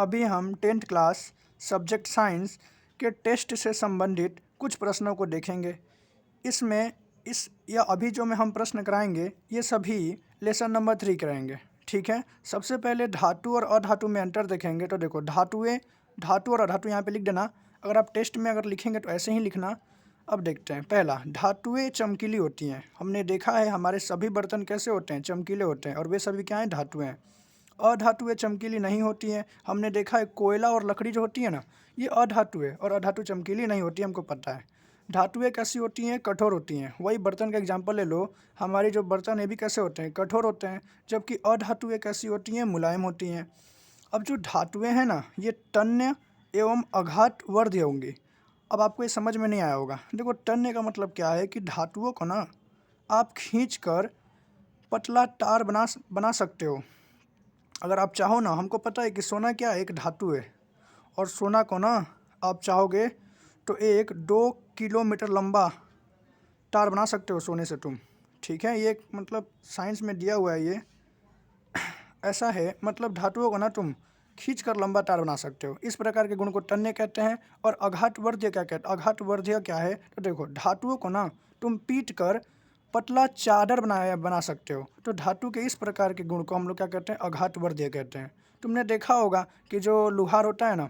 अभी हम 10th class subject science के टेस्ट से संबंधित कुछ प्रश्नों को देखेंगे। इसमें अभी जो में हम प्रश्न कराएंगे ये सभी लेसन नंबर 3 कराएंगे। ठीक है, सबसे पहले धातु और अधातु में अंतर देखेंगे। तो देखो धातु और अधातु यहाँ पे लिख देना। अगर आप टेस्ट में अगर लिखेंगे तो ऐसे ही लिखना। अब देखते हैं, पहला, धातुएं चमकीली होती हैं। हमने देखा है हमारे सभी बर्तन कैसे होते हैं, चमकीले होते हैं, और वे सभी क्या हैं, धातुएं हैं। अधातुएं चमकीली नहीं होती हैं। हमने देखा है कोयला और लकड़ी जो होती है ना, ये अधातु है, और अधातु चमकीली नहीं होती, हमको पता है। धातुएं कैसी होती हैं, कठोर होती हैं। वही बर्तन का एग्जांपल ले लो, हमारी जो बर्तन है भी कैसे होते हैं, कठोर होते हैं, जबकि अधातुएं कैसी होती हैं, मुलायम होती हैं। अब जो धातुएं हैं ना, ये तन्य एवं अघात वर्ध्य होंगी। अब आपको ये समझ में नहीं आया होगा। देखो, तन्य का मतलब क्या है कि धातुओं को ना आप खींच कर पतला तार बना सकते हो। अगर आप चाहो ना, हमको पता है कि सोना क्या है, एक धातु है, और सोना को ना आप चाहोगे तो एक 2 किलोमीटर लंबा तार बना सकते हो सोने से तुम। ठीक है, ये मतलब साइंस में दिया हुआ है ये ऐसा है। मतलब धातुओं को ना तुम खींच कर लंबा तार बना सकते हो। इस प्रकार के गुण को तन्य कहते हैं। और अघातवर्ध्य क्या कहते हैं, अघातवर्ध्य क्या है, तो देखो, धातुओं को ना तुम पीट कर पतला चादर बना सकते हो। तो धातु के इस प्रकार के गुण को हम लोग क्या कहते हैं, अघातवर्ध्य कहते हैं। तुमने देखा होगा कि जो लोहार होता है ना,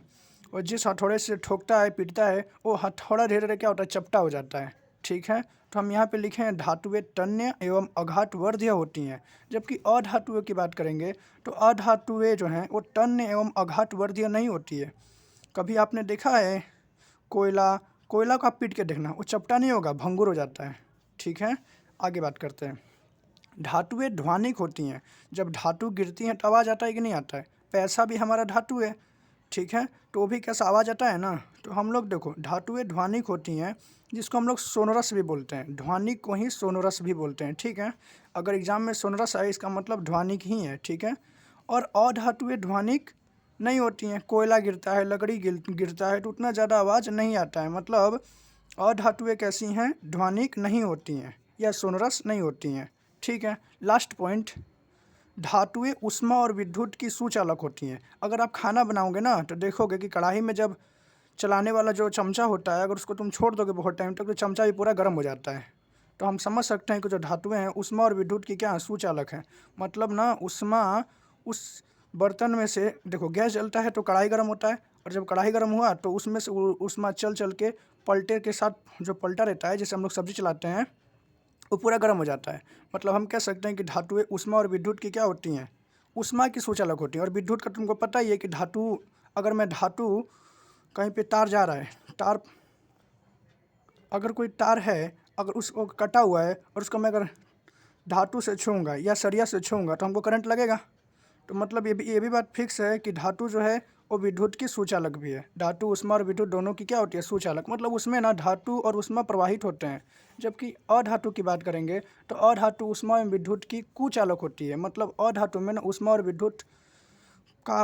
और जिस हथौड़े से ठोकता है, पीटता है, वो हथौड़ा धीरे धीरे क्या होता है, चपटा हो जाता है। ठीक है, तो हम यहाँ पे लिखे हैं धातुएं तन्य एवं अघातवर्ध्य होती हैं। जबकि अधातुएं की बात करेंगे तो अधातुएं जो हैं वो तन्य एवं अघातवर्ध्य नहीं होती है। कभी आपने देखा है कोयला को आप पीट के देखना, वो चपटा नहीं होगा, भंगुर हो जाता है। ठीक है, आगे बात करते हैं। धातुएं ध्वनिक होती हैं। जब धातु गिरती हैं तो आवाज़ आता है कि नहीं आता है। पैसा भी हमारा धातु है। ठीक है, तो वो भी कैसा आवाज़ आता है ना। तो हम लोग देखो, धातुएं ध्वनिक होती हैं, जिसको हम लोग सोनोरस भी बोलते हैं। ध्वनिक को ही सोनोरस भी बोलते हैं। ठीक है, अगर एग्जाम में सोनोरस आए इसका मतलब ध्वनिक ही है। ठीक है, और अधातुएं ध्वनिक नहीं होती हैं। कोयला गिरता है, लकड़ी गिरता है तो उतना ज़्यादा आवाज़ नहीं आता है। मतलब अधातुएं कैसी हैं, ध्वनिक नहीं होती हैं या सोनोरस नहीं होती हैं। ठीक है, लास्ट पॉइंट, धातुएं उष्मा और विद्युत की सुचालक होती हैं। अगर आप खाना बनाओगे ना तो देखोगे कि कढ़ाई में जब चलाने वाला जो चमचा होता है, अगर उसको तुम छोड़ दोगे बहुत टाइम तक तो चमचा भी पूरा गर्म हो जाता है। तो हम समझ सकते हैं कि जो धातुएं हैं उष्मा और विद्युत की क्या सुचालक हैं। मतलब ना उष्मा उस बर्तन में से, देखो गैस जलता है तो कढ़ाई गर्म होता है, और जब कढ़ाई गर्म हुआ तो उसमें से उष्मा चल चल के पलटे के साथ जो पलटा रहता है, जैसे हम लोग सब्जी चलाते हैं, वो पूरा गर्म हो जाता है। मतलब हम कह सकते हैं कि धातुएं उष्मा और विद्युत की क्या होती हैं, उष्मा की सुचालक होती हैं। और विद्युत का तुमको पता ही है कि धातु कहीं पे तार जा रहा है, अगर कोई तार है, अगर उसको कटा हुआ है और उसको मैं अगर धातु से छूँगा या सरिया से छूँगा तो हमको करंट लगेगा। तो मतलब ये भी बात फिक्स है कि धातु जो है वो विद्युत की सुचालक भी है। धातु उष्मा और विद्युत दोनों की क्या होती है, सुचालक। मतलब उसमें ना धातु और उष्मा प्रवाहित होते हैं। जबकि अधातु की बात करेंगे तो अधातु उष्मा एवं विद्युत की कुचालक होती है। मतलब अधातु में ना उष्मा और विद्युत का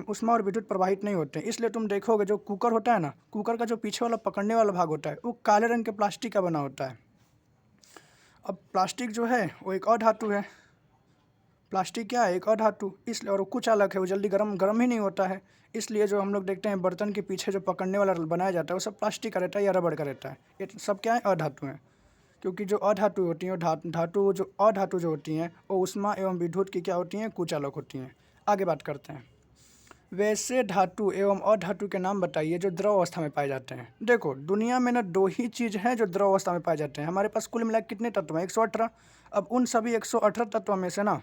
उष्मा और विद्युत प्रवाहित नहीं होते हैं। इसलिए तुम देखोगे जो कुकर होता है ना, कुकर का जो पीछे वाला पकड़ने वाला भाग होता है वो काले रंग के प्लास्टिक का बना होता है। अब प्लास्टिक जो है वो एक अधातु है। प्लास्टिक क्या है, एक अधातु, इसलिए, और वो कुचालक है, वो जल्दी गर्म ही नहीं होता है। इसलिए जो हम लोग देखते हैं बर्तन के पीछे जो पकड़ने वाला बनाया जाता है वो सब प्लास्टिक का रहता है या रबड़ का रहता है। ये सब क्या है, अधातु हैं। क्योंकि जो अधातु होती हैं, अधातु जो होती हैं वो उष्मा एवं विद्युत की क्या होती हैं, कुचालक होती हैं। आगे बात करते हैं। वैसे धातु एवं अधातु के नाम बताइए जो द्रव अवस्था में पाए जाते हैं। देखो, दुनिया में ना 2 ही चीज़ हैं जो द्रव अवस्था में पाए जाते हैं। हमारे पास कुल मिला कितने तत्व हैं, 118। अब उन सभी 118 तत्वों में से ना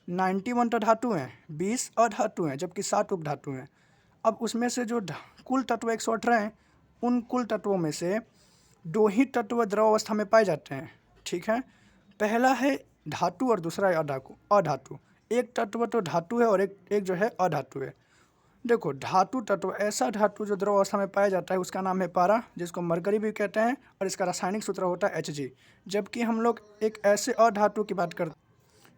91 तो धातु हैं, 20 अधातु हैं, जबकि 7 उपधातु हैं। अब उसमें से जो कुल तत्व 118 हैं, उन कुल तत्वों में से 2 ही तत्व द्रव अवस्था में पाए जाते हैं। ठीक है, पहला है धातु और दूसरा है अधातु। एक तत्व तो धातु है और एक जो है अधातु है। देखो, धातु तत्व ऐसा धातु जो द्रव अवस्था में पाया जाता है उसका नाम है पारा, जिसको मरकरी भी कहते हैं, और इसका रासायनिक सूत्र होता है Hg। जबकि हम लोग एक ऐसे अधातु की बात करते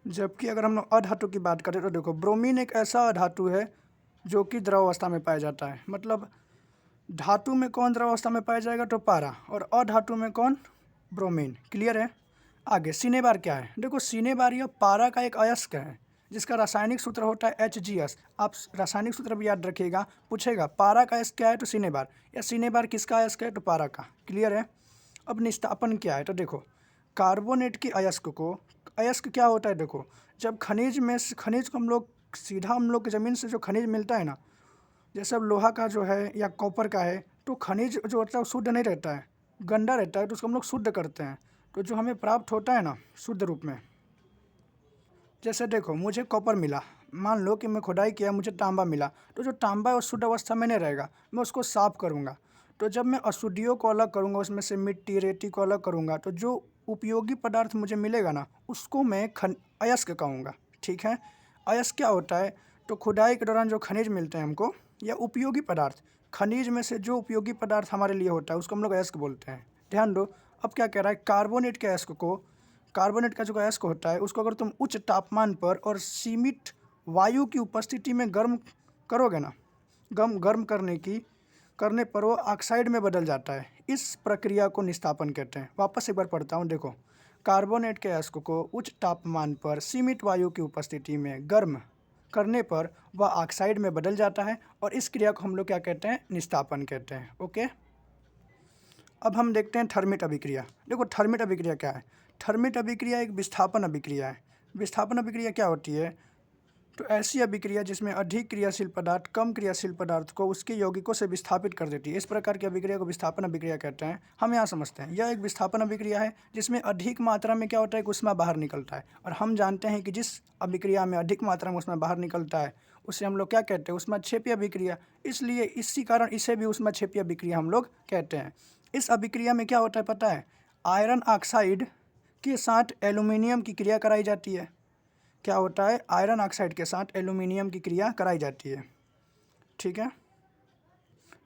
जबकि अगर हम लोग अधातु की बात करें तो देखो, ब्रोमीन एक ऐसा अधातु है जो कि द्रव अवस्था में पाया जाता है। मतलब धातु में कौन द्रव अवस्था में पाया जाएगा, तो पारा, और अधातु में कौन, ब्रोमीन। क्लियर है। आगे सिनेबार क्या है, देखो सिनेबार यह पारा का एक अयस्क है। जिसका रासायनिक सूत्र होता है HGS। आप रासायनिक सूत्र भी याद रखिएगा, पूछेगा पारा का एस क्या है तो सीने बार, या सीने बार किसका अयस्क है तो पारा का। क्लियर है। अब निस्तापन क्या है तो देखो, कार्बोनेट के अयस्क को, अयस्क क्या होता है देखो, जब खनिज में खनिज को हम लोग सीधा हम लोग की ज़मीन से जो खनिज मिलता है ना, जैसे अब लोहा का जो है या कॉपर का है, तो खनिज जो होता है वो शुद्ध नहीं रहता है, गंदा रहता है, तो उसको हम लोग शुद्ध करते हैं। तो जो हमें प्राप्त होता है ना शुद्ध रूप में, जैसे देखो मुझे कॉपर मिला, मान लो कि मैं खुदाई किया, मुझे तांबा मिला, तो जो तांबा है वो शुद्ध अवस्था में नहीं रहेगा, मैं उसको साफ करूँगा। तो जब मैं अशुद्धियों को अलग करूँगा, उसमें से मिट्टी रेती को अलग करूँगा, तो जो उपयोगी पदार्थ मुझे मिलेगा ना, उसको मैं अयस्क कहूँगा। ठीक है। अयस्क क्या होता है तो खुदाई के दौरान जो खनिज मिलते हैं हमको, या उपयोगी पदार्थ, खनिज में से जो उपयोगी पदार्थ हमारे लिए होता है उसको हम लोग अयस्क बोलते हैं। ध्यान दो। अब क्या कह रहा है, कार्बोनेट के अयस्क को, कार्बोनेट का जो अयस्क होता है उसको अगर तुम उच्च तापमान पर और सीमित वायु की उपस्थिति में गर्म करोगे ना, गर्म करने पर वो ऑक्साइड में बदल जाता है। इस प्रक्रिया को निस्तापन कहते हैं। वापस एक बार पढ़ता हूँ, देखो, कार्बोनेट के अयस्क को उच्च तापमान पर सीमित वायु की उपस्थिति में गर्म करने पर वह ऑक्साइड में बदल जाता है, और इस क्रिया को हम लोग क्या कहते हैं, निस्तापन कहते हैं। ओके। अब हम देखते हैं थर्मिट अभिक्रिया। देखो थर्मिट अभिक्रिया क्या है। थर्मिट अभिक्रिया एक विस्थापन अभिक्रिया है। विस्थापन अभिक्रिया क्या होती है तो ऐसी अभिक्रिया जिसमें अधिक क्रियाशील पदार्थ कम क्रियाशील पदार्थ को उसके यौगिकों से विस्थापित कर देती है। इस प्रकार की अभिक्रिया को विस्थापन अभिक्रिया कहते हैं। हम यहाँ समझते हैं, यह एक विस्थापन अभिक्रिया है जिसमें अधिक मात्रा में क्या होता है कि ऊष्मा बाहर निकलता है, और हम जानते हैं कि जिस अभिक्रिया में अधिक मात्रा में ऊष्मा बाहर निकलता है उसे हम लोग क्या कहते हैं, ऊष्माक्षेपी अभिक्रिया। इसलिए इसी कारण इसे भी ऊष्माक्षेपी अभिक्रिया हम लोग कहते हैं। इस अभिक्रिया में क्या होता है पता है, आयरन ऑक्साइड के साथ एल्यूमिनियम की क्रिया कराई जाती है। क्या होता है, आयरन ऑक्साइड के साथ एल्यूमिनियम की क्रिया कराई जाती है। ठीक है।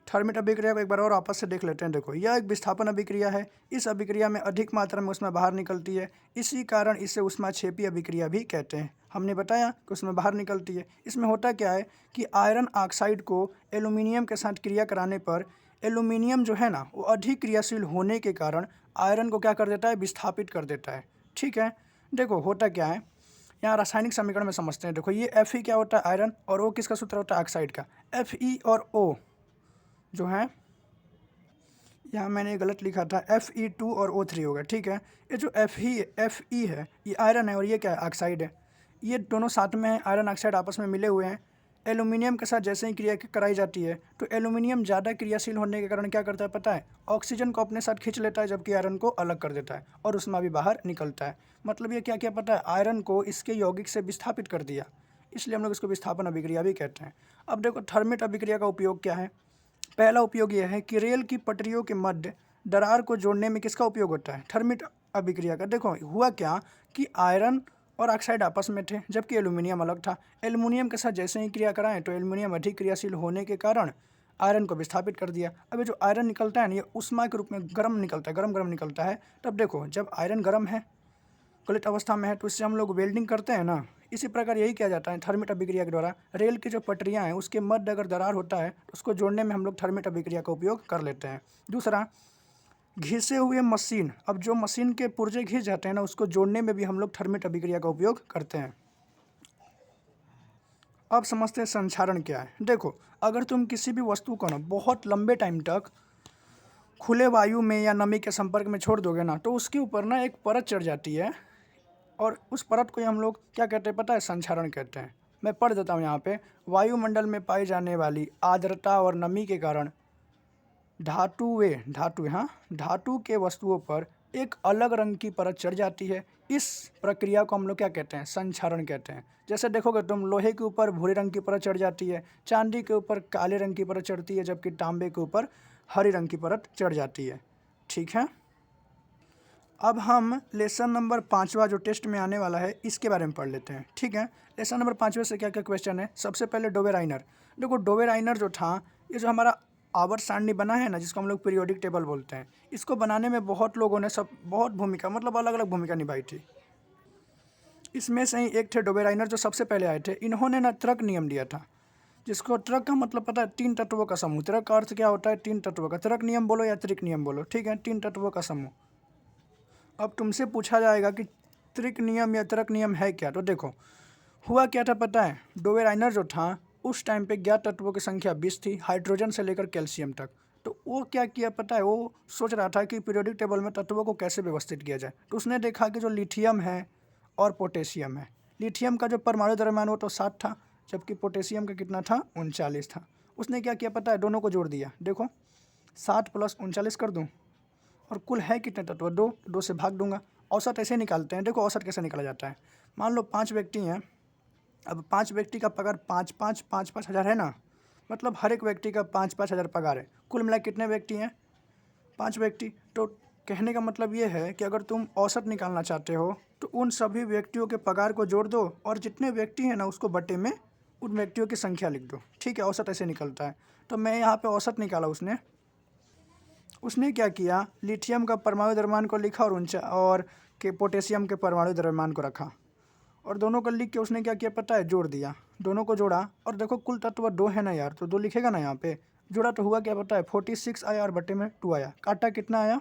थर्मिट अभिक्रिया को एक बार और आपस से देख लेते हैं। देखो, यह एक विस्थापन अभिक्रिया है। इस अभिक्रिया में अधिक मात्रा में ऊष्मा बाहर निकलती है, इसी कारण इसे ऊष्माक्षेपी अभिक्रिया भी कहते हैं। हमने बताया कि उसमें बाहर निकलती है। इसमें होता क्या है कि आयरन ऑक्साइड को एल्यूमिनियम के साथ क्रिया कराने पर एल्यूमिनियम जो है ना वो अधिक क्रियाशील होने के कारण आयरन को क्या कर देता है, विस्थापित कर देता है। ठीक है। देखो होता क्या है, यहाँ रासायनिक समीकरण में समझते हैं। देखो ये Fe क्या होता है, आयरन, और O किसका सूत्र होता है, ऑक्साइड का। Fe और O जो है, यहाँ मैंने गलत लिखा था, Fe2 और O3 होगा। ठीक है। ये जो Fe है ये आयरन है और ये क्या है, ऑक्साइड है। ये दोनों साथ में हैं, आयरन ऑक्साइड आपस में मिले हुए हैं। एल्यूमिनियम के साथ जैसे ही क्रिया कराई जाती है तो एल्यूमिनियम ज़्यादा क्रियाशील होने के कारण क्या करता है पता है, ऑक्सीजन को अपने साथ खींच लेता है, जबकि आयरन को अलग कर देता है और उसमें भी बाहर निकलता है। मतलब ये क्या क्या पता है, आयरन को इसके यौगिक से विस्थापित कर दिया, इसलिए हम लोग इसको विस्थापन अभिक्रिया भी कहते हैं। अब देखो थर्मिट अभिक्रिया का उपयोग क्या है। पहला उपयोग यह है कि रेल की पटरियों के मध्य दरार को जोड़ने में किसका उपयोग होता है, थर्मिट अभिक्रिया का। देखो हुआ क्या कि आयरन और ऑक्साइड आपस में थे, जबकि एल्यूमिनियम अलग था। एल्यूमिनियम के साथ जैसे ही क्रिया कराएं तो एल्यूमिनियम अधिक क्रियाशील होने के कारण आयरन को विस्थापित कर दिया। अब ये जो आयरन निकलता है ना, ये उष्मा के रूप में गर्म निकलता है, गरम निकलता है। तब देखो जब आयरन गर्म है, गलित अवस्था में है, तो इससे हम लोग वेल्डिंग करते हैं ना, इसी प्रकार यही किया जाता है थर्मिट अभिक्रिया के द्वारा। रेल की जो पटरियाँ हैं उसके मध्य अगर दरार होता है तो उसको जोड़ने में हम लोग थर्मिट अभिक्रिया का उपयोग कर लेते हैं। दूसरा, घिसे हुए मशीन, अब जो मशीन के पुर्जे घिस जाते हैं ना उसको जोड़ने में भी हम लोग थर्मिट अभिक्रिया का उपयोग करते हैं। अब समझते हैं संक्षारण क्या है। देखो अगर तुम किसी भी वस्तु को ना बहुत लंबे टाइम तक खुले वायु में या नमी के संपर्क में छोड़ दोगे ना तो उसके ऊपर ना एक परत चढ़ जाती है, और उस परत को ही हम लोग क्या कहते हैं पता है, संक्षारण कहते हैं। मैं पढ़ देता हूँ यहाँ पे, वायुमंडल में पाई जाने वाली आर्द्रता और नमी के कारण धातु के वस्तुओं पर एक अलग रंग की परत चढ़ जाती है। इस प्रक्रिया को हम लोग क्या कहते हैं, संक्षारण कहते हैं। जैसे देखोगे तुम, लोहे के ऊपर भूरे रंग की परत चढ़ जाती है, चांदी के ऊपर काले रंग की परत चढ़ती है, जबकि तांबे के ऊपर हरी रंग की परत चढ़ जाती है। ठीक है। अब हम लेसन नंबर 5वां जो टेस्ट में आने वाला है इसके बारे में पढ़ लेते हैं। ठीक है। लेसन नंबर 5वें से क्या क्या क्वेश्चन है। सबसे पहले डोवेराइनर। देखो डोवेराइनर जो था, ये जो हमारा आवर्त सारणी बना है ना, जिसको हम लोग पीरियोडिक टेबल बोलते हैं, इसको बनाने में बहुत लोगों ने बहुत भूमिका, मतलब अलग अलग भूमिका निभाई थी। इसमें से ही एक थे डोवेराइनर जो सबसे पहले आए थे। इन्होंने ना त्रिक नियम दिया था, जिसको त्रिक का मतलब पता है, 3 तत्वों का समूह। त्रिक का अर्थ क्या होता है, 3 तत्वों का। त्रिक नियम बोलो या त्रिक नियम बोलो, ठीक है, 3 तत्वों का समूह। अब तुमसे पूछा जाएगा कि त्रिक नियम या त्रिक नियम है क्या, तो देखो हुआ क्या था पता है, डोवेराइनर जो था उस टाइम पे ज्ञात तत्वों की संख्या 20 थी, हाइड्रोजन से लेकर कैल्शियम तक। तो वो क्या किया पता है, वो सोच रहा था कि पीरियोडिक टेबल में तत्वों को कैसे व्यवस्थित किया जाए। तो उसने देखा कि जो लिथियम है और पोटेशियम है, लिथियम का जो परमाणु द्रव्यमान वो तो 7 था, जबकि पोटेशियम का कितना था, 39 था। उसने क्या किया पता है, दोनों को जोड़ दिया। देखो 7 + 39 कर दूँ, और कुल है कितने तत्व, 2, 2 से भाग दूंगा। औसत ऐसे निकालते हैं। देखो औसत कैसे निकाला जाता है। मान लो 5 व्यक्ति हैं, अब 5 व्यक्ति का पगार 5-5 हज़ार है ना, मतलब हर एक व्यक्ति का 5-5 हज़ार पगार है। कुल मिला कितने व्यक्ति हैं, 5 व्यक्ति। तो कहने का मतलब ये है कि अगर तुम औसत निकालना चाहते हो तो उन सभी व्यक्तियों के पगार को जोड़ दो और जितने व्यक्ति हैं ना उसको बटे में उन व्यक्तियों की संख्या लिख दो। ठीक है, औसत ऐसे निकलता है। तो मैं यहाँ पे औसत निकाला। उसने क्या किया, लिथियम का परमाणु द्रव्यमान को लिखा और के पोटेशियम के परमाणु द्रव्यमान को रखा, और दोनों को लिख के उसने क्या किया पता है, जोड़ दिया। दोनों को जोड़ा और देखो कुल तत्व 2 है ना यार, तो 2 लिखेगा ना यहाँ पे। जोड़ा तो हुआ क्या पता है, 46 आया और बटे में 2 आया। काटा कितना आया,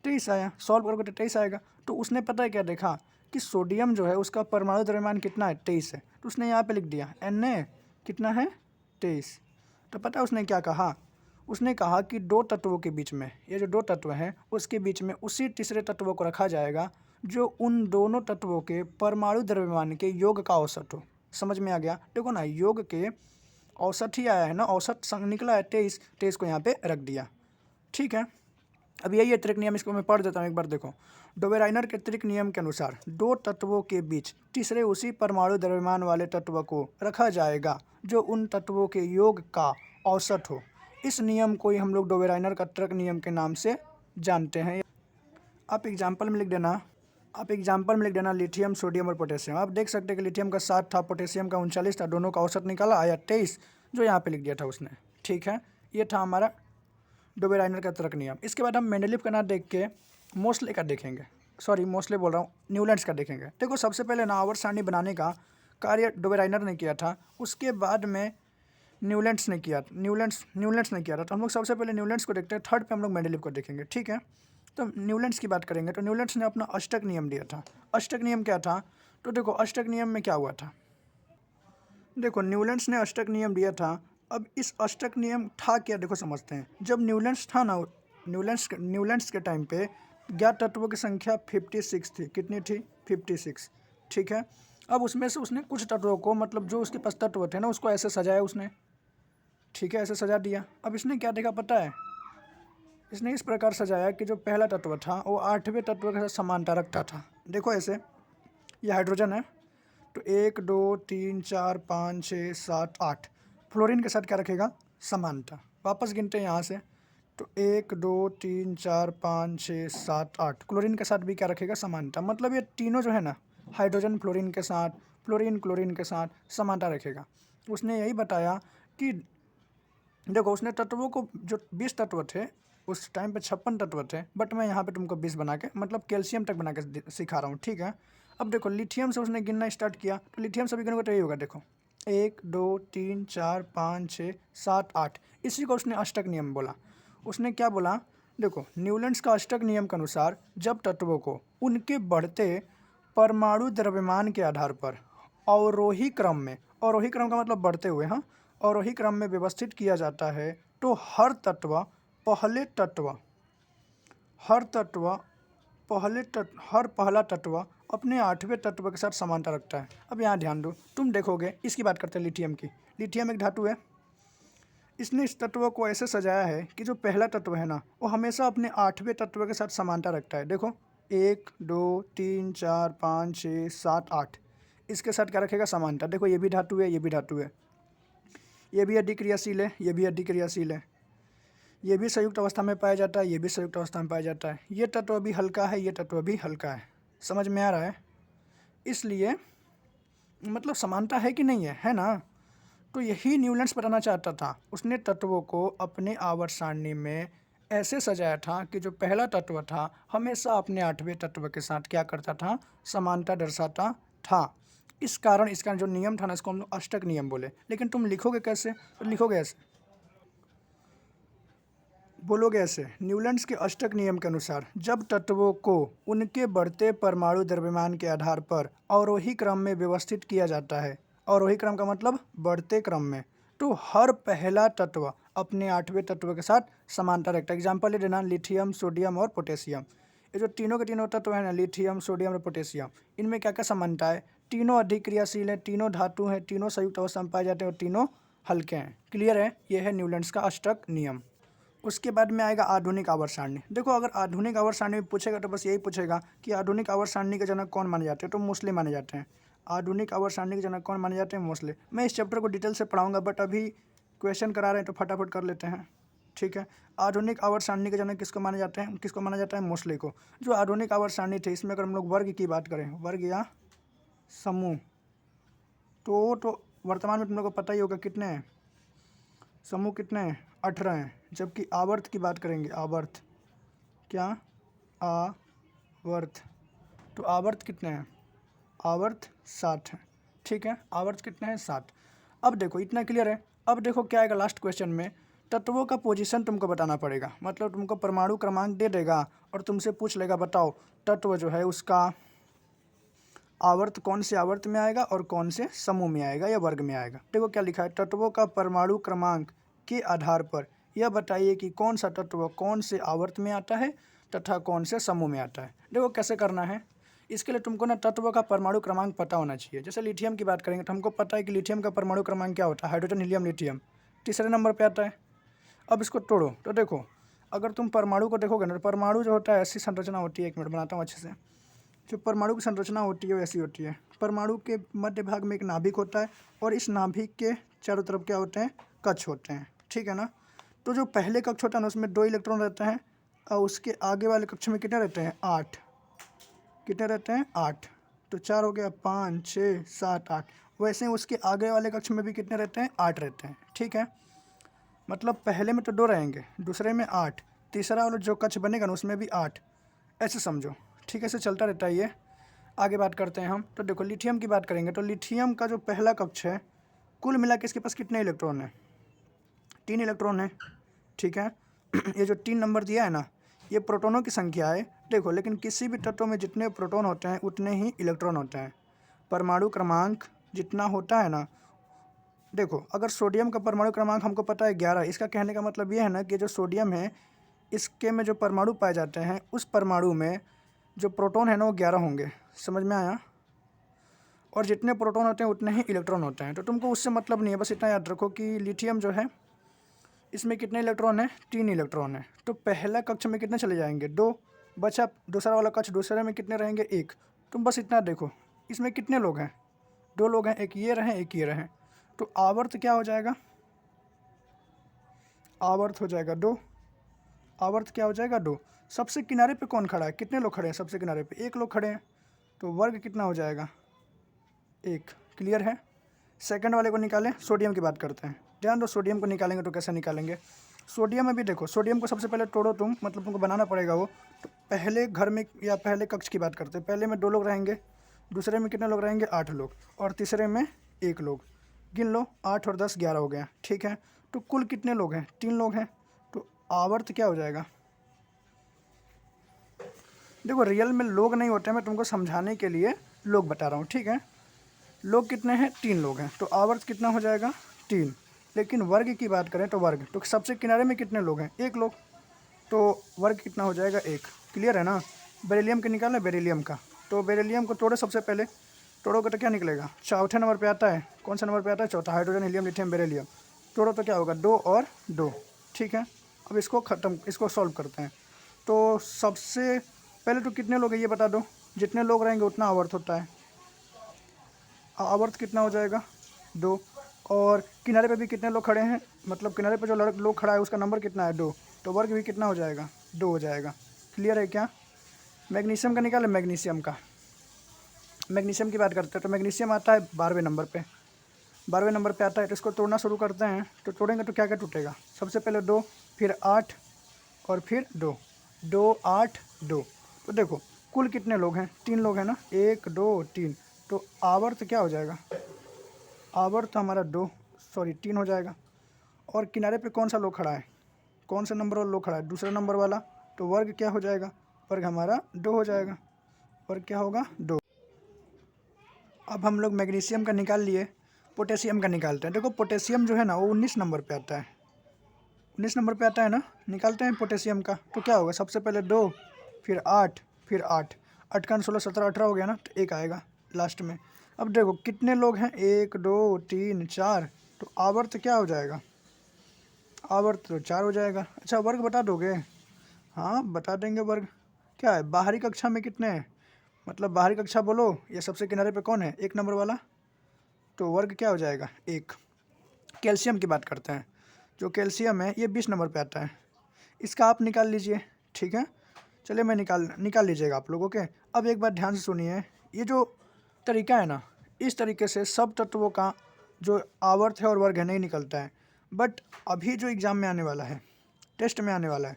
23 आया। सॉल्व करोगे तो 23 आएगा। तो उसने पता है क्या देखा कि सोडियम जो है उसका परमाणु द्रव्यमान कितना है, 23 है। तो उसने यहाँ पे लिख दिया Na कितना है, 23। तो पता है उसने क्या कहा, उसने कहा कि 2 तत्वों के बीच में, ये जो 2 तत्व हैं उसके बीच में उसी तीसरे तत्व को रखा जाएगा जो उन दोनों तत्वों के परमाणु द्रव्यमान के योग का औसत हो। समझ में आ गया। देखो ना, योग के औसत ही आया है ना, औसत निकला है 23, 23 को यहाँ पे रख दिया। ठीक है, अब यही है त्रिक नियम, इसको मैं पढ़ देता हूँ एक बार। देखो, डोवेराइनर के त्रिक नियम के अनुसार 2 तत्वों के बीच तीसरे उसी परमाणु द्रव्यमान वाले तत्व को रखा जाएगा जो उन तत्वों के योग का औसत हो। इस नियम को ही हम लोग डोवेराइनर का त्रिक नियम के नाम से जानते हैं। आप एग्जाम्पल में लिख देना लिथियम, सोडियम और पोटेशियम। आप देख सकते हैं कि लिथियम का 7 था, पोटेशियम का 39 था, दोनों का औसत निकाला, आया 23, जो यहाँ पे लिख दिया था उसने। ठीक है, ये था हमारा डोवेराइनर का त्रिक नियम। इसके बाद हम मेंडलीव का ना देख के मोस्ले का देखेंगे, मोस्ले बोल रहा हूँ, न्यूलैंड्स का देखेंगे। देखो सबसे पहले ना आवर्त सारणी बनाने का कार्य डोवेराइनर ने किया था, उसके बाद में न्यूलैंड्स ने किया था। तो हम लोग सबसे पहले न्यूलैंड्स को देखते हैं, थर्ड पे हम लोग मेंडलीव को देखेंगे। ठीक है, तो न्यूलैंड्स की बात करेंगे। तो न्यूलैंड्स ने अपना अष्टक नियम दिया था। अष्टक नियम क्या था, तो देखो अष्टक नियम में क्या हुआ था। देखो न्यूलैंड्स ने अष्टक नियम दिया था। अब इस अष्टक नियम था क्या, देखो समझते हैं। जब न्यूलैंड्स था ना, न्यूलैंड्स के टाइम पे ज्ञात तत्वों की संख्या 56 थी। कितनी थी, 56। ठीक है, अब उसमें से उसने कुछ तत्वों को, मतलब जो उसके पास तत्व थे ना, उसको ऐसे सजाया उसने। ठीक है, ऐसे सजा दिया। अब इसने क्या देखा पता है, इसने इस प्रकार सजाया कि जो पहला तत्व था वो 8वें तत्व के साथ समानता रखता था। देखो ऐसे, ये हाइड्रोजन है, तो 1 2 3 4 5 6 7 8, फ्लोरीन के साथ क्या रखेगा, समानता। वापस गिनते हैं यहाँ से, तो 1 2 3 4 5 6 7 8, क्लोरीन के साथ भी क्या रखेगा, समानता। मतलब ये तीनों जो है ना, हाइड्रोजन फ्लोरीन के साथ, फ्लोरीन क्लोरीन के साथ समानता रखेगा। उसने यही बताया कि देखो उसने तत्वों को, जो 20 तत्व थे उस टाइम पे, 56 तत्व थे, बट मैं यहाँ पे तुमको 20 बना के, मतलब कैल्शियम तक बना के सिखा रहा हूँ। ठीक है, अब देखो लिथियम से उसने गिनना स्टार्ट किया, तो लिथियम से भी गिनोगे तो यही होगा। देखो 1 2 3 4 5 6 7 8, इसी को उसने अष्टक नियम बोला। उसने क्या बोला, देखो न्यूलैंड्स का अष्टक नियम के अनुसार जब तत्वों को उनके बढ़ते परमाणु द्रव्यमान के आधार पर अवरोही क्रम में, अवरोही क्रम का मतलब बढ़ते हुए, हाँ, अवरोही क्रम में व्यवस्थित किया जाता है, तो हर पहला तत्व अपने 8वें तत्व के साथ समानता रखता है। अब यहाँ ध्यान दो, तुम देखोगे, इसकी बात करते हैं लिथियम की। लिथियम एक धातु है, इसने इस तत्व को ऐसे सजाया है कि जो पहला तत्व है ना, वो हमेशा अपने 8वें तत्व के साथ समानता रखता है। देखो 1 2 3 4 5 6 7 8, इसके साथ क्या रखेगा, समानता। देखो ये भी धातु है, ये भी धातु है, ये भी अधिक्रियाशील है, ये भी अधिक्रियाशील है, ये भी संयुक्त अवस्था में पाया जाता है, ये भी संयुक्त अवस्था में पाया जाता है। ये तत्व भी हल्का है, ये तत्व भी हल्का है। समझ में आ रहा है। इसलिए मतलब समानता है कि नहीं है ना। तो यही न्यूलैंड्स बताना चाहता था। उसने तत्वों को अपने आवर्त सारणी में ऐसे सजाया था कि जो पहला तत्व था हमेशा अपने 8वें तत्व के साथ क्या करता था, समानता दर्शाता था। इस कारण इसका जो नियम था ना, इसको हम लोग अष्टक नियम बोले। लेकिन तुम लिखोगे कैसे, तो लिखोगे ऐसे, बोलोगे ऐसे, न्यूलैंड्स के अष्टक नियम के अनुसार जब तत्वों को उनके बढ़ते परमाणु द्रव्यमान के आधार पर अवरोही क्रम में व्यवस्थित किया जाता है, अवरोही क्रम का मतलब बढ़ते क्रम में, तो हर पहला तत्व अपने 8वें तत्व के साथ समांतर रखता है। एग्जाम्पल ले लेना, लिथियम, सोडियम और पोटेशियम। ये जो तीनों के तीनों तत्व है ना, लिथियम, सोडियम और पोटेशियम, इनमें क्या क्या समानता है? तीनों अधिक क्रियाशील हैं, तीनों धातु हैं, तीनों संयुक्त अवस्था में पाए जाते हैं और तीनों हल्के हैं। क्लियर है? यह है न्यूलैंड्स का अष्टक नियम। उसके बाद में आएगा आधुनिक आवर्त सारणी। देखो, अगर आधुनिक आवर्त सारणी में पूछेगा तो बस यही पूछेगा कि आधुनिक आवर्त सारणी के जनक कौन माने जाते हैं, तो मोस्टली माने जाते हैं। आधुनिक आवर्त सारणी के जनक कौन माने जाते हैं? मोस्टली। मैं इस चैप्टर को डिटेल से पढ़ाऊंगा, बट अभी क्वेश्चन करा रहे हैं तो फटाफट कर लेते हैं। ठीक है, आधुनिक आवर्त सारणी के जनक किसको माने जाते हैं? किसको माना जाता है? मोस्टली को। जो आधुनिक आवर्त सारणी थे, इसमें अगर हम लोग वर्ग की बात करें, वर्ग या समूह, तो वर्तमान में तुम लोग को पता ही होगा कितने हैं समूह, कितने हैं? 18 हैं। जबकि आवर्त की बात करेंगे, आवर्त, क्या? आवर्त, तो आवर्त कितने हैं? आवर्त 7 हैं। ठीक है, आवर्त कितने हैं? 7। अब देखो, इतना क्लियर है। अब देखो क्या आएगा लास्ट क्वेश्चन में, तत्वों का पोजीशन तुमको बताना पड़ेगा। मतलब तुमको परमाणु क्रमांक दे देगा और तुमसे पूछ लेगा, बताओ तत्व जो है उसका आवर्त कौन से आवर्त में आएगा और कौन से समूह में आएगा या वर्ग में आएगा। देखो क्या लिखा है, तत्वों का परमाणु क्रमांक के आधार पर यह बताइए कि कौन सा तत्व कौन से आवर्त में आता है तथा कौन से समूह में आता है। देखो कैसे करना है, इसके लिए तुमको ना तत्व का परमाणु क्रमांक पता होना चाहिए। जैसे लिथियम की बात करेंगे तो हमको पता है कि लिथियम का परमाणु क्रमांक क्या होता है? हाइड्रोजन, हीलियम, लिथियम, तीसरे नंबर पर आता है। अब इसको तोड़ो तो देखो, अगर तुम परमाणु को देखोगे ना, तो परमाणु जो होता है ऐसी संरचना होती है, एक मिनट बनाता हूँ अच्छे से। जो परमाणु की संरचना होती है वो ऐसी होती है। परमाणु के मध्य भाग में एक नाभिक होता है और इस नाभिक के चारों तरफ क्या होते हैं? कक्ष होते हैं। ठीक है ना? तो जो पहले कक्ष होता है ना, उसमें 2 इलेक्ट्रॉन रहते हैं और उसके आगे वाले कक्ष में कितने रहते हैं? 8। कितने रहते हैं? 8। तो 4 हो गया, 5, 6, 7, 8। वैसे ही उसके आगे वाले कक्ष में भी कितने रहते हैं? 8 रहते हैं। ठीक है, मतलब पहले में तो 2 रहेंगे, दूसरे में 8, तीसरा वाला जो कक्ष बनेगा ना उसमें भी 8, ऐसे समझो। ठीक है, ऐसे चलता रहता है ये। आगे बात करते हैं हम। तो देखो, लिथियम की बात करेंगे तो लिथियम का जो पहला कक्ष है, कुल मिला के इसके पास कितने इलेक्ट्रॉन हैं? 3 इलेक्ट्रॉन है। ठीक है, ये जो 3 नंबर दिया है ना, ये प्रोटॉनों की संख्या है। देखो, लेकिन किसी भी तत्व में जितने प्रोटॉन होते हैं उतने ही इलेक्ट्रॉन होते हैं। परमाणु क्रमांक जितना होता है ना, देखो अगर सोडियम का परमाणु क्रमांक हमको पता है 11, इसका कहने का मतलब ये है ना कि जो सोडियम है इसके में जो परमाणु पाए जाते हैं, उस परमाणु में जो प्रोटॉन है ना वो 11 होंगे। समझ में आया? और जितने प्रोटॉन होते हैं उतने ही इलेक्ट्रॉन होते हैं। तो तुमको उससे मतलब नहीं है, बस इतना याद रखो कि लिथियम जो है इसमें कितने इलेक्ट्रॉन हैं? 3 इलेक्ट्रॉन है। तो पहला कक्ष में कितने चले जाएंगे? 2 बचा। दूसरा वाला कक्ष, दूसरे में कितने रहेंगे? 1। तुम बस इतना देखो, इसमें कितने लोग हैं? 2 लोग हैं, एक ये रहें एक ये रहें। तो आवर्त क्या हो जाएगा? आवर्त हो जाएगा 2। आवर्त क्या हो जाएगा? 2। सबसे किनारे पे कौन खड़ा है? कितने लोग खड़े हैं सबसे किनारे पे? 1 लोग खड़े हैं। तो वर्ग कितना हो जाएगा? 1। क्लियर है? सेकंड वाले को निकालें, सोडियम की बात करते हैं। ध्यान दो, सोडियम को निकालेंगे तो कैसे निकालेंगे? सोडियम में भी देखो, सोडियम को सबसे पहले तोड़ो तुम, मतलब तुमको बनाना पड़ेगा वो। तो पहले घर में या पहले कक्ष की बात करते हैं, पहले में 2 लोग रहेंगे, दूसरे में कितने लोग रहेंगे? 8 लोग, और तीसरे में 1 लोग। गिन लो, 8 और 10 11 हो गया। ठीक है, तो कुल कितने लोग हैं? 3 लोग हैं। तो आवर्त क्या हो जाएगा? देखो, रियल में लोग नहीं होते, मैं तुमको समझाने के लिए लोग बता रहा हूँ। ठीक है, लोग कितने हैं? 3 लोग हैं। तो आवर्त कितना हो जाएगा? 3। लेकिन वर्ग की बात करें तो वर्ग, तो सबसे किनारे में कितने लोग हैं? 1 लोग। तो वर्ग कितना हो जाएगा? 1। क्लियर है ना? बेरिलियम का निकालना, बेरिलियम का। तो बेरिलियम को तोड़ो, सबसे पहले तोड़ोगे तो क्या निकलेगा? चौथे नंबर पे आता है। कौन सा नंबर पे आता है? चौथा। Hydrogen, helium, lithium, beryllium. तोड़ो तो क्या होगा? 2 और 2। ठीक है, अब इसको सॉल्व करते हैं। तो सबसे पहले तो कितने लोग हैं ये बता दो। जितने लोग रहेंगे उतना आवर्त होता है। आवर्त कितना हो जाएगा? 2। और किनारे पे भी कितने लोग खड़े हैं? मतलब किनारे पे जो लोग खड़ा है उसका नंबर कितना है? 2। तो वर्ग भी कितना हो जाएगा? 2 हो जाएगा। क्लियर है क्या? मैग्नीशियम का निकालें, मैग्नीशियम का। मैग्नीशियम की बात करते हैं तो मैग्नीशियम आता है 12वें नंबर पे। 12वें नंबर पे आता है। तो इसको तोड़ना शुरू करते हैं। तो तोड़ेंगे तो क्या क्या टूटेगा? सबसे पहले 2, फिर 8 और फिर 2। 2, 8, 2। तो देखो कुल कितने लोग हैं? 3 लोग हैं ना, 1, 2, 3। तो आवर्त क्या हो जाएगा? आवर्त हमारा 3 हो जाएगा। और किनारे पे कौन सा लोग खड़ा है? कौन सा नंबर वाला लो खड़ा है? दूसरा नंबर वाला। तो वर्ग क्या हो जाएगा? वर्ग हमारा 2 हो जाएगा। वर्ग क्या होगा? 2। अब हम लोग मैग्नीशियम का निकाल लिए, पोटेशियम का निकालते हैं। देखो पोटेशियम जो है ना वो 19 नंबर पे आता है, 19 नंबर पे आता है ना। निकालते हैं पोटेशियम का। तो क्या होगा? सबसे पहले 2, फिर 8, फिर 8, 8 का 16, 17, 18 हो गया ना, तो 1 आएगा लास्ट में। अब देखो कितने लोग हैं? 1 2 3 4। तो आवर्त क्या हो जाएगा? आवर्त तो 4 हो जाएगा। अच्छा वर्ग बता दोगे? हाँ बता देंगे वर्ग। क्या है? बाहरी कक्षा में कितने हैं? मतलब बाहरी कक्षा बोलो, ये सबसे किनारे पे कौन है? 1 नंबर वाला। तो वर्ग क्या हो जाएगा? 1। कैल्शियम की बात करते हैं। जो कैल्शियम है ये 20 नंबर पे आता है। इसका आप निकाल लीजिए, ठीक है। चलिए मैं निकाल लीजिएगा आप लोग, ओके। अब एक बात ध्यान से सुनिए, ये जो तरीका है ना, इस तरीके से सब तत्वों का जो आवर्त है और वर्ग है नहीं निकलता है। बट अभी जो एग्ज़ाम में आने वाला है, टेस्ट में आने वाला है,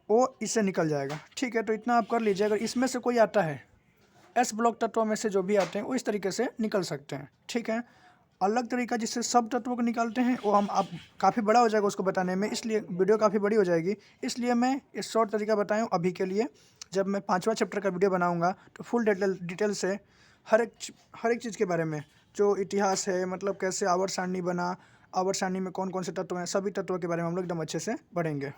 वो इससे निकल जाएगा, ठीक है। तो इतना आप कर लीजिए। अगर इसमें से कोई आता है, एस ब्लॉक तत्वों में से जो भी आते हैं वो इस तरीके से निकल सकते हैं, ठीक है। अलग तरीका जिससे सब तत्वों को निकालते हैं वो हम आप काफ़ी बड़ा हो जाएगा उसको बताने में, इसलिए वीडियो काफ़ी बड़ी हो जाएगी। इसलिए मैं इस शॉर्ट तरीका बताया अभी के लिए। जब मैं 5वां चैप्टर का वीडियो बनाऊंगा तो फुल डिटेल से हर एक चीज़ के बारे में, जो इतिहास है, मतलब कैसे आवर्त सारणी बना, आवर्त सारणी में कौन कौन से तत्व हैं, सभी तत्वों के बारे में हम लोग एकदम अच्छे से पढ़ेंगे।